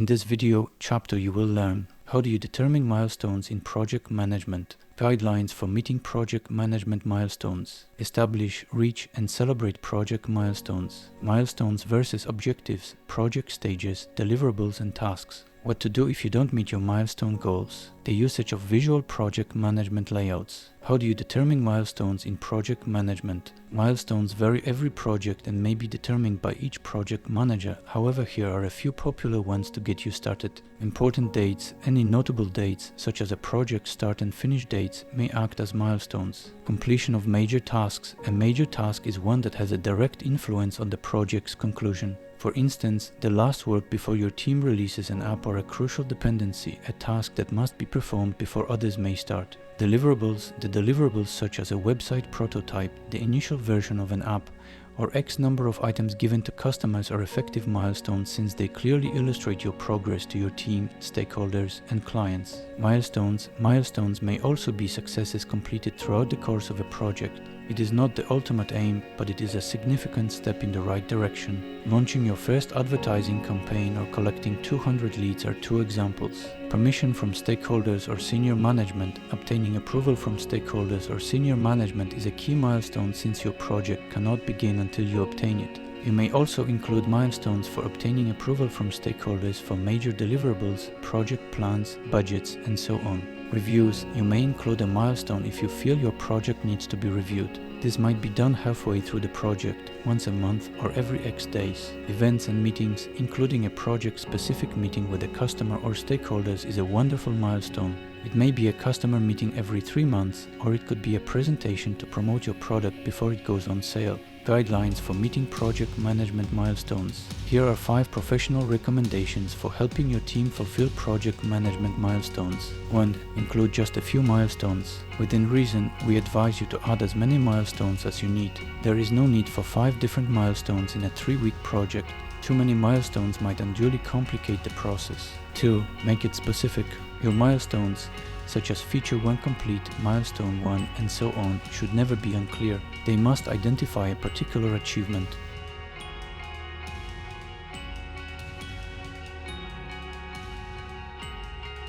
In this video chapter you will learn how do you determine milestones in project management, guidelines for meeting project management milestones, establish, reach and celebrate project milestones, milestones versus objectives, project stages, deliverables and tasks, what to do if you don't meet your milestone goals, the usage of visual project management layouts. How do you determine milestones in project management? Milestones vary every project and may be determined by each project manager. However, here are a few popular ones to get you started. Important dates, any notable dates, such as a project start and finish dates, may act as milestones. Completion of major tasks. A major task is one that has a direct influence on the project's conclusion. For instance, the last work before your team releases an app or a crucial dependency, a task that must be performed before others may start. Deliverables, the deliverables such as a website prototype, the initial version of an app, or X number of items given to customers are effective milestones since they clearly illustrate your progress to your team, stakeholders, and clients. Milestones may also be successes completed throughout the course of a project. It is not the ultimate aim, but it is a significant step in the right direction. Launching your first advertising campaign or collecting 200 leads are two examples. Permission from stakeholders or senior management. Obtaining approval from stakeholders or senior management is a key milestone since your project cannot begin until you obtain it. You may also include milestones for obtaining approval from stakeholders for major deliverables, project plans, budgets, and so on. Reviews. You may include a milestone if you feel your project needs to be reviewed. This might be done halfway through the project, once a month or every X days. Events and meetings, including a project-specific meeting with a customer or stakeholders, is a wonderful milestone. It may be a customer meeting every 3 months, or it could be a presentation to promote your product before it goes on sale. Guidelines for meeting project management milestones. Here are 5 professional recommendations for helping your team fulfill project management milestones. 1. Include just a few milestones. Within reason, we advise you to add as many milestones as you need. There is no need for 5 different milestones in a 3-week project. Too many milestones might unduly complicate the process. 2. Make it specific. Your milestones, such as feature 1 complete, milestone 1, and so on, should never be unclear. They must identify a particular achievement.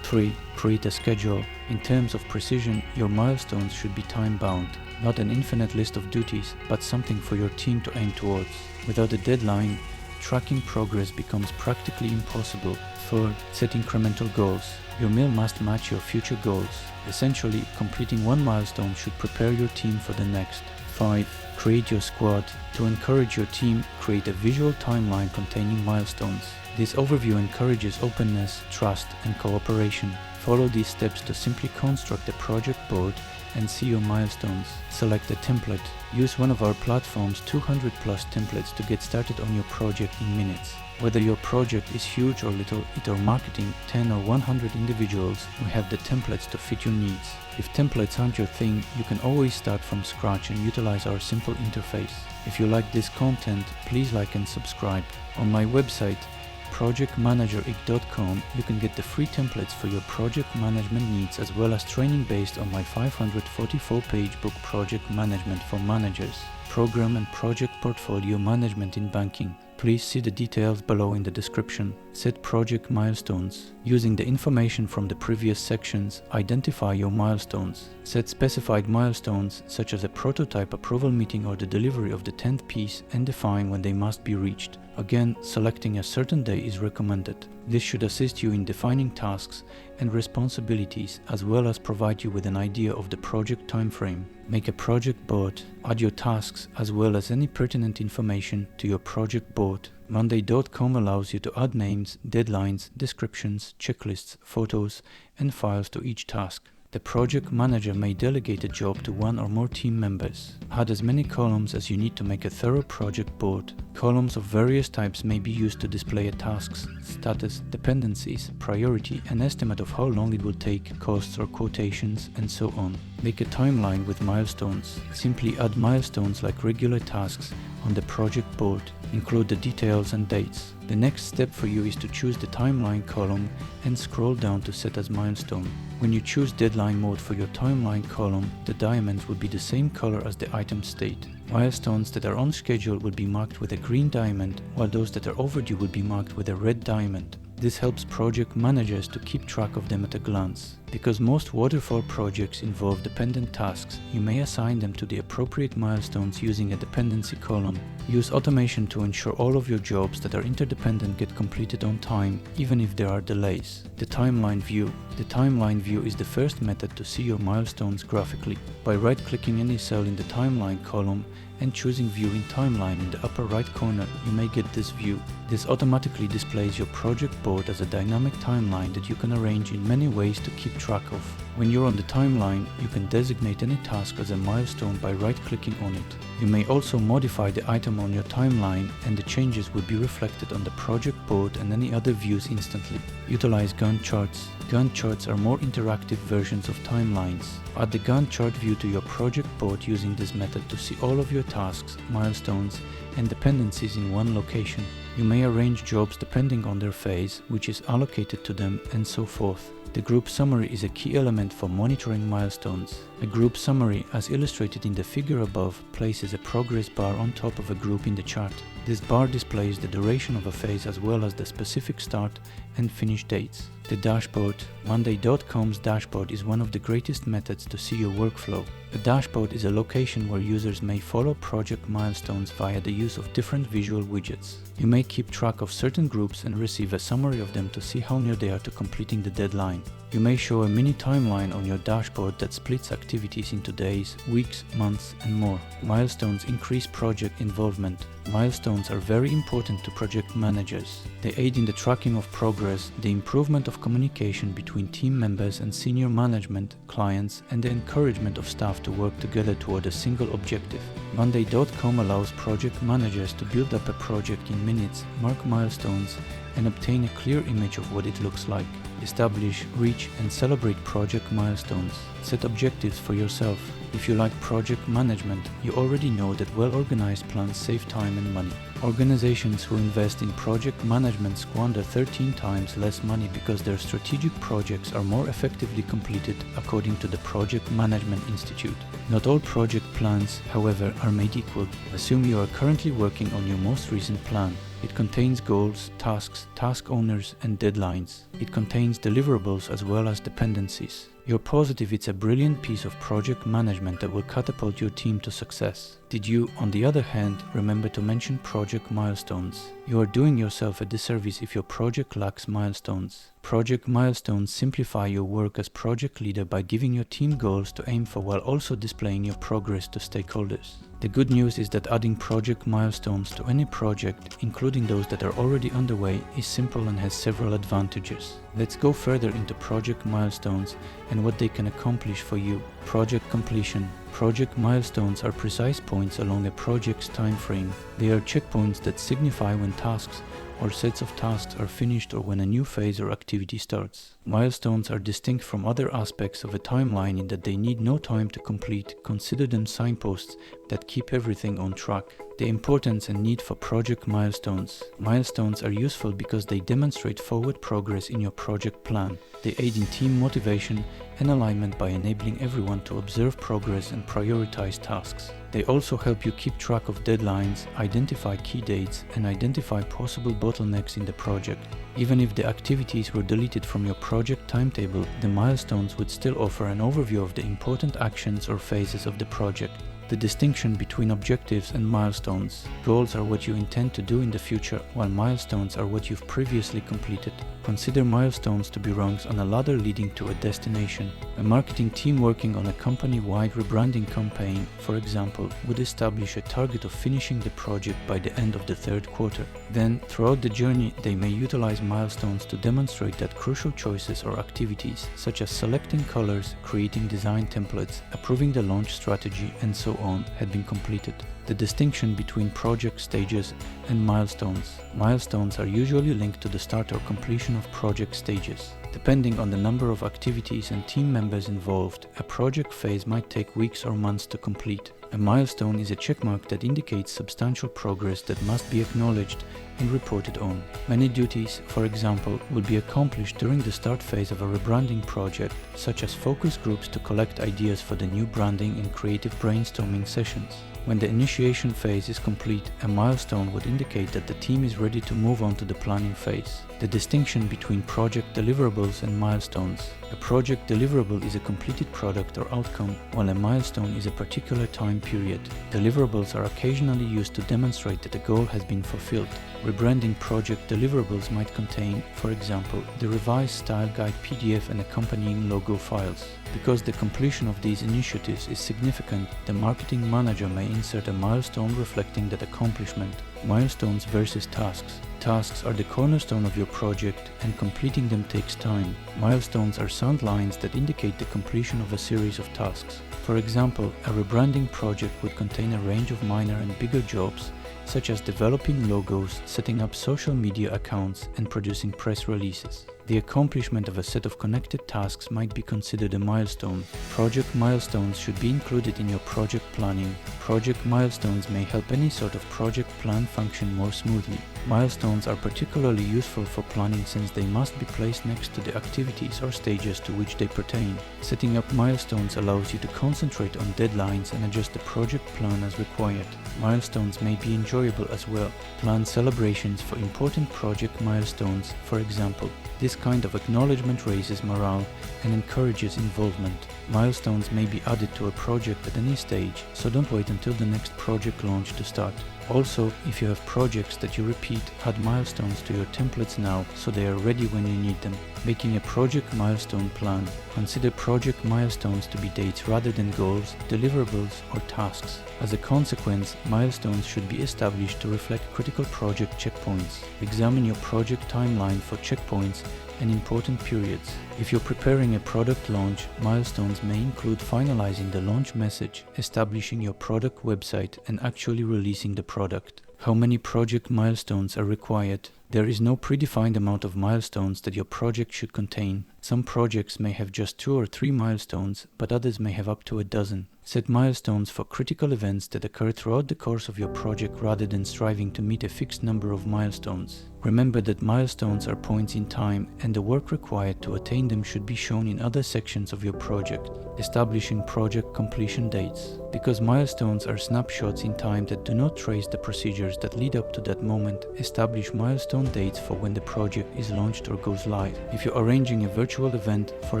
3. Create a schedule. In terms of precision, your milestones should be time-bound, not an infinite list of duties, but something for your team to aim towards. Without a deadline, tracking progress becomes practically impossible. 4. Set incremental goals. Your meal must match your future goals. Essentially, completing one milestone should prepare your team for the next. 5. Create your squad. To encourage your team, create a visual timeline containing milestones. This overview encourages openness, trust, and cooperation. Follow these steps to simply construct a project board and see your milestones. Select a template. Use one of our platform's 200+ templates to get started on your project in minutes. Whether your project is huge or little, it or marketing 10 or 100 individuals, we have the templates to fit your needs. If templates aren't your thing, you can always start from scratch and utilize our simple interface. If you like this content, please like and subscribe. On my website, projectmanagerig.com, you can get the free templates for your project management needs as well as training based on my 544-page book Project Management for Managers, Program and Project Portfolio Management in Banking. Please see the details below in the description. Set project milestones. Using the information from the previous sections, identify your milestones. Set specified milestones, such as a prototype approval meeting or the delivery of the 10th piece, and define when they must be reached. Again, selecting a certain day is recommended. This should assist you in defining tasks and responsibilities as well as provide you with an idea of the project timeframe. Make a project board. Add your tasks as well as any pertinent information to your project board. Monday.com allows you to add names, deadlines, descriptions, checklists, photos, and files to each task. The project manager may delegate a job to one or more team members. Add as many columns as you need to make a thorough project board. Columns of various types may be used to display a task's status, dependencies, priority, an estimate of how long it will take, costs or quotations, and so on. Make a timeline with milestones. Simply add milestones like regular tasks on the project board. Include the details and dates. The next step for you is to choose the timeline column and scroll down to set as milestone. When you choose deadline mode for your timeline column, the diamonds will be the same color as the item state. Milestones that are on schedule will be marked with a green diamond, while those that are overdue will be marked with a red diamond. This helps project managers to keep track of them at a glance. Because most waterfall projects involve dependent tasks, you may assign them to the appropriate milestones using a dependency column. Use automation to ensure all of your jobs that are interdependent get completed on time, even if there are delays. The timeline view. The timeline view is the first method to see your milestones graphically. By right-clicking any cell in the timeline column and choosing View in Timeline in the upper right corner, you may get this view. This automatically displays your project board as a dynamic timeline that you can arrange in many ways to keep track of. When you're on the timeline, you can designate any task as a milestone by right-clicking on it. You may also modify the item on your timeline, and the changes will be reflected on the project board and any other views instantly. Utilize Gantt charts. Gantt charts are more interactive versions of timelines. Add the Gantt chart view to your project board using this method to see all of your tasks, milestones, and dependencies in one location. You may arrange jobs depending on their phase, which is allocated to them, and so forth. The group summary is a key element for monitoring milestones. A group summary, as illustrated in the figure above, places a progress bar on top of a group in the chart. This bar displays the duration of a phase as well as the specific start and finish dates. The dashboard. Monday.com's dashboard is one of the greatest methods to see your workflow. A dashboard is a location where users may follow project milestones via the use of different visual widgets. You may keep track of certain groups and receive a summary of them to see how near they are to completing the deadline. You may show a mini timeline on your dashboard that splits activities into days, weeks, months, and more. Milestones increase project involvement. Milestones are very important to project managers. They aid in the tracking of progress, the improvement of communication between team members and senior management, clients, and the encouragement of staff to work together toward a single objective. Monday.com allows project managers to build up a project in minutes, mark milestones, and obtain a clear image of what it looks like. Establish, reach, and celebrate project milestones. Set objectives for yourself. If you like project management, you already know that well-organized plans save time and money. Organizations who invest in project management squander 13 times less money because their strategic projects are more effectively completed, according to the Project Management Institute. Not all project plans, however, are made equal. Assume you are currently working on your most recent plan. It contains goals, tasks, task owners, and deadlines. It contains deliverables as well as dependencies. You're positive it's a brilliant piece of project management that will catapult your team to success. Did you, on the other hand, remember to mention project milestones? You are doing yourself a disservice if your project lacks milestones. Project milestones simplify your work as project leader by giving your team goals to aim for while also displaying your progress to stakeholders. The good news is that adding project milestones to any project, including those that are already underway, is simple and has several advantages. Let's go further into project milestones and what they can accomplish for you. Project completion. Project milestones are precise points along a project's time frame. They are checkpoints that signify when tasks or sets of tasks are finished or when a new phase or activity starts. Milestones are distinct from other aspects of a timeline in that they need no time to complete. Consider them signposts that keep everything on track. The importance and need for project milestones. Milestones are useful because they demonstrate forward progress in your project plan. They aid in team motivation and alignment by enabling everyone to observe progress and prioritize tasks. They also help you keep track of deadlines, identify key dates, and identify possible bottlenecks in the project. Even if the activities were deleted from your project timetable, the milestones would still offer an overview of the important actions or phases of the project. The distinction between objectives and milestones. Goals are what you intend to do in the future, while milestones are what you've previously completed. Consider milestones to be rungs on a ladder leading to a destination. A marketing team working on a company-wide rebranding campaign, for example, would establish a target of finishing the project by the end of the third quarter. Then, throughout the journey, they may utilize milestones to demonstrate that crucial choices or activities, such as selecting colors, creating design templates, approving the launch strategy, and so on, had been completed. The distinction between project stages and milestones. Milestones are usually linked to the start or completion of project stages. Depending on the number of activities and team members involved, a project phase might take weeks or months to complete. A milestone is a checkmark that indicates substantial progress that must be acknowledged and reported on. Many duties, for example, will be accomplished during the start phase of a rebranding project, such as focus groups to collect ideas for the new branding and creative brainstorming sessions. When the initiation phase is complete, a milestone would indicate that the team is ready to move on to the planning phase. The distinction between project deliverables and milestones. A project deliverable is a completed product or outcome, while a milestone is a particular time period. Deliverables are occasionally used to demonstrate that a goal has been fulfilled. Rebranding project deliverables might contain, for example, the revised style guide PDF and accompanying logo files. Because the completion of these initiatives is significant, the marketing manager may insert a milestone reflecting that accomplishment. Milestones versus tasks. Tasks are the cornerstone of your project, and completing them takes time. Milestones are sound lines that indicate the completion of a series of tasks. For example, a rebranding project would contain a range of minor and bigger jobs, such as developing logos, setting up social media accounts, and producing press releases. The accomplishment of a set of connected tasks might be considered a milestone. Project milestones should be included in your project planning. Project milestones may help any sort of project plan function more smoothly. Milestones are particularly useful for planning since they must be placed next to the activities or stages to which they pertain. Setting up milestones allows you to concentrate on deadlines and adjust the project plan as required. Milestones may be enjoyable as well. Plan celebrations for important project milestones, for example. This kind of acknowledgement raises morale and encourages involvement. Milestones may be added to a project at any stage, so don't wait until the next project launch to start. Also, if you have projects that you repeat, add milestones to your templates now so they are ready when you need them. Making a project milestone plan. Consider project milestones to be dates rather than goals, deliverables, or tasks. As a consequence, milestones should be established to reflect critical project checkpoints. Examine your project timeline for checkpoints and important periods. If you're preparing a product launch, milestones may include finalizing the launch message, establishing your product website, and actually releasing the product. How many project milestones are required? There is no predefined amount of milestones that your project should contain. Some projects may have just 2 or 3 milestones, but others may have up to a dozen. Set milestones for critical events that occur throughout the course of your project rather than striving to meet a fixed number of milestones. Remember that milestones are points in time, and the work required to attain them should be shown in other sections of your project. Establishing project completion dates. Because milestones are snapshots in time that do not trace the procedures that lead up to that moment, establish milestone dates for when the project is launched or goes live. If you're arranging a virtual event, for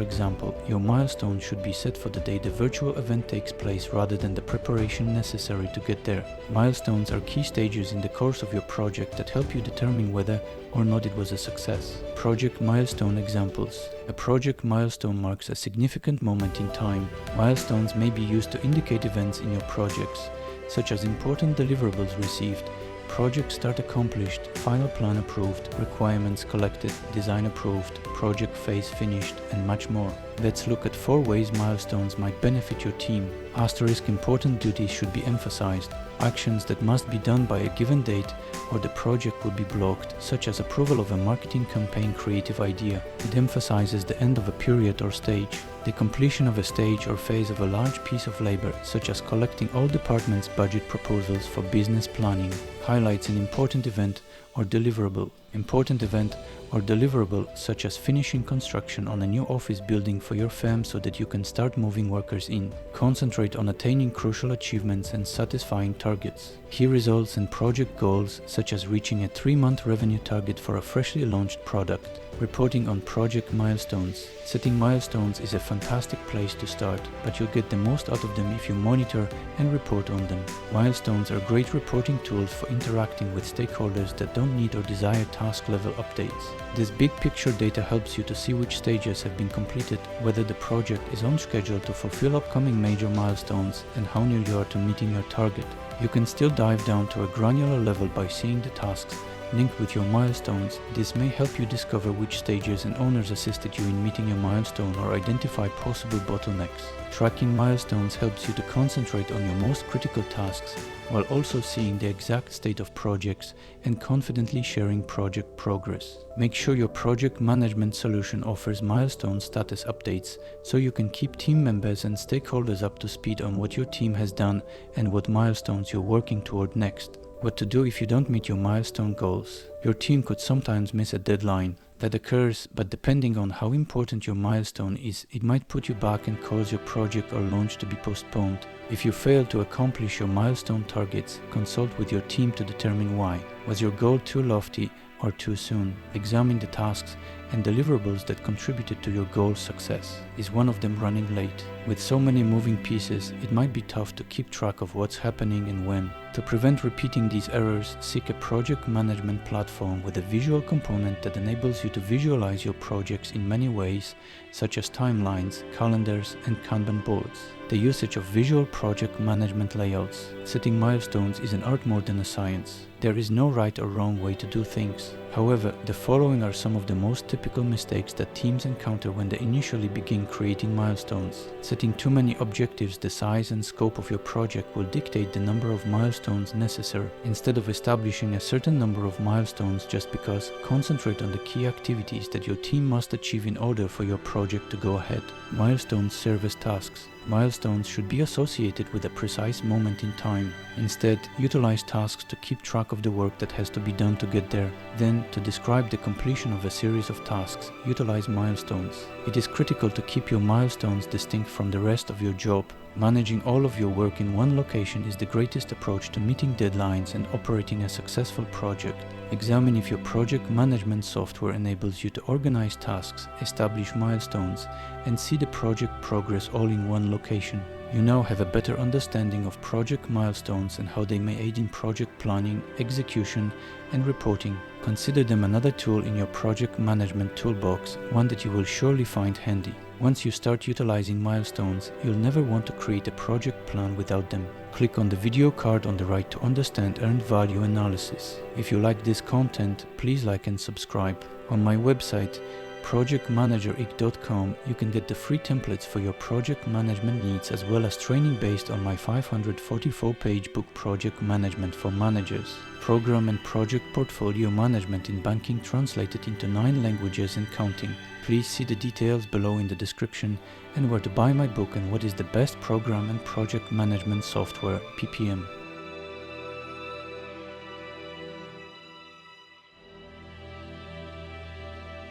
example, your milestone should be set for the day the virtual event takes place rather than the preparation necessary to get there. Milestones are key stages in the course of your project that help you determine whether or not it was a success. Project milestone examples. A project milestone marks a significant moment in time. Milestones may be used to indicate events in your projects, such as important deliverables received, project start accomplished, final plan approved, requirements collected, design approved, project phase finished, and much more. Let's look at 4 ways milestones might benefit your team. Asterisk important duties should be emphasized. Actions that must be done by a given date or the project will be blocked, such as approval of a marketing campaign creative idea. It emphasizes the end of a period or stage. The completion of a stage or phase of a large piece of labor, such as collecting all departments' budget proposals for business planning. Highlights an important event or deliverable. Important event or deliverable such as finishing construction on a new office building for your firm so that you can start moving workers in. Concentrate on attaining crucial achievements and satisfying targets. Key results and project goals such as reaching a 3-month revenue target for a freshly launched product. Reporting on project milestones. Setting milestones is a fantastic place to start, but you'll get the most out of them if you monitor and report on them. Milestones are great reporting tools for interacting with stakeholders that don't need or desire task level updates. This big picture data helps you to see which stages have been completed, whether the project is on schedule to fulfill upcoming major milestones, and how near you are to meeting your target. You can still dive down to a granular level by seeing the tasks linked with your milestones. This may help you discover which stages and owners assisted you in meeting your milestone or identify possible bottlenecks. Tracking milestones helps you to concentrate on your most critical tasks while also seeing the exact state of projects and confidently sharing project progress. Make sure your project management solution offers milestone status updates so you can keep team members and stakeholders up to speed on what your team has done and what milestones you're working toward next. What to do if you don't meet your milestone goals. Your team could sometimes miss a deadline. That occurs, but depending on how important your milestone is, it might put you back and cause your project or launch to be postponed. If you fail to accomplish your milestone targets, consult with your team to determine why. Was your goal too lofty, or too soon? Examine the tasks and deliverables that contributed to your goal's success. Is one of them running late? With so many moving pieces, it might be tough to keep track of what's happening and when. To prevent repeating these errors, seek a project management platform with a visual component that enables you to visualize your projects in many ways, such as timelines, calendars, and Kanban boards. The usage of visual project management layouts. Setting milestones is an art more than a science. There is no right or wrong way to do things. However, the following are some of the most typical mistakes that teams encounter when they initially begin creating milestones. Setting too many objectives. The size and scope of your project will dictate the number of milestones necessary. Instead of establishing a certain number of milestones just because, concentrate on the key activities that your team must achieve in order for your project to go ahead. Milestones serve as tasks. Milestones should be associated with a precise moment in time. Instead, utilize tasks to keep track of the work that has to be done to get there. Then, to describe the completion of a series of tasks, utilize milestones. It is critical to keep your milestones distinct from the rest of your job. Managing all of your work in one location is the greatest approach to meeting deadlines and operating a successful project. Examine if your project management software enables you to organize tasks, establish milestones, and see the project progress all in one location. You now have a better understanding of project milestones and how they may aid in project planning, execution, and reporting. Consider them another tool in your project management toolbox, one that you will surely find handy. Once you start utilizing milestones, you'll never want to create a project plan without them. Click on the video card on the right to understand earned value analysis. If you like this content, please like and subscribe. On my website, projectmanagerik.com, you can get the free templates for your project management needs as well as training based on my 544-page book Project Management for Managers. Program and project portfolio management in banking translated into 9 languages and counting. Please see the details below in the description and where to buy my book and what is the best program and project management software, PPM.